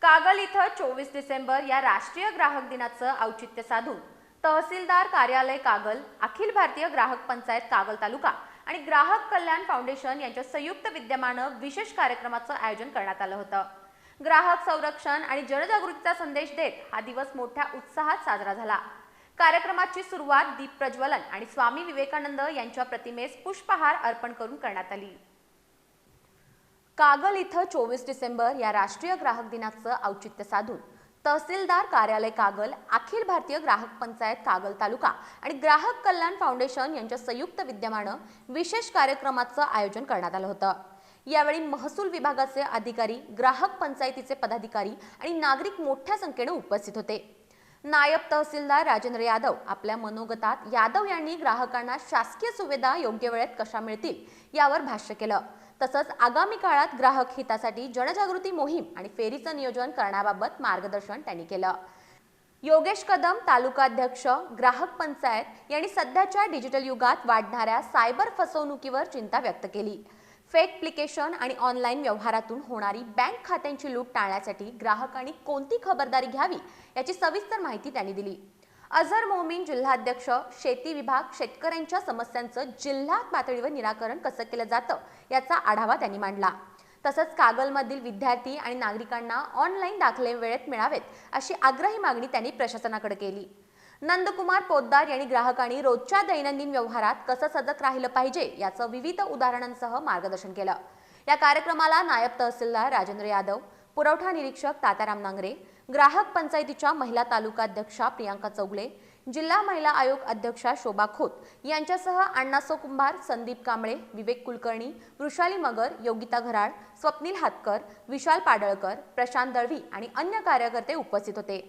कागल इथं 24 डिसेंबर या राष्ट्रीय ग्राहक दिनाचं औचित्य साधून तहसीलदार कार्यालय कागल, अखिल भारतीय ग्राहक पंचायत कागल तालुका आणि ग्राहक कल्याण फाउंडेशन यांच्या संयुक्त विद्यमानं विशेष कार्यक्रमाचं आयोजन करण्यात आलं होतं। ग्राहक संरक्षण आणि जनजागृतीचा संदेश देत हा दिवस मोठ्या उत्साहात साजरा झाला। कार्यक्रमाची सुरुवात दीप प्रज्वलन आणि स्वामी विवेकानंद यांच्या प्रतिमेस पुष्पहार अर्पण करून करण्यात आली। कागल इथं 24 डिसेंबर या राष्ट्रीय ग्राहक दिनाचं औचित्य साधून तहसीलदार कार्यालय कागल, अखिल भारतीय ग्राहक पंचायत कागल तालुका आणि ग्राहक कल्याण फाउंडेशन यांच्या संयुक्त विद्यमानं विशेष कार्यक्रमाचं आयोजन करण्यात आलं होतं। यावेळी महसूल विभागाचे अधिकारी, ग्राहक पंचायतीचे पदाधिकारी आणि नागरिक मोठ्या संख्येने उपस्थित होते। नायब तहसीलदार राजेंद्र यादव आपल्या मनोगतात यादव यांनी ग्राहकांना शासकीय सुविधा योग्य वेळेत कशा मिळतील यावर भाष्य केलं। तसंच आगामी काळात ग्राहक हितासाठी जनजागृती मोहीम आणि फेरीचं नियोजन करण्याबाबत मार्गदर्शन त्यांनी केलं। योगेश कदम, तालुका अध्यक्ष, ग्राहक पंचायत यांनी सध्याच्या डिजिटल युगात वाढणाऱ्या सायबर फसवणुकीवर चिंता व्यक्त केली। फेक ॲप्लिकेशन आणि ऑनलाईन व्यवहारातून होणारी बँक खात्यांची लूट टाळण्यासाठी ग्राहकांनी कोणती खबरदारी घ्यावी याची सविस्तर माहिती त्यांनी दिली। अझर मोमीन, जिल्हाध्यक्ष, शेती विभाग, शेतकऱ्यांच्या समस्यांचं जिल्हा पातळीवर निराकरण कसं केलं जातं याचा आढावा त्यांनी मांडला। तसंच कागलमधील विद्यार्थी आणि नागरिकांना ऑनलाईन दाखले वेळेत मिळावेत अशी आग्रही मागणी त्यांनी प्रशासनाकडे केली। नंदकुमार पोद्दार यांनी ग्राहकांनी रोजच्या दैनंदिन व्यवहारात कसं सजग राहिलं पाहिजे याचं विविध उदाहरणांसह मार्गदर्शन केलं। या कार्यक्रमाला नायब तहसीलदार राजेंद्र यादव, पुरवठा निरीक्षक तात्याराम नांगरे, ग्राहक पंचायतीच्या महिला तालुका अध्यक्षा प्रियांका चौगले, जिल्हा महिला आयोग अध्यक्षा शोभा खोत यांच्यासह अण्णासो कुंभार, संदीप कांबळे, विवेक कुलकर्णी, वृषाली मगर, योगिता घराळ, स्वप्नील हातकर, विशाल पाडळकर, प्रशांत दळवी आणि अन्य कार्यकर्ते उपस्थित होते।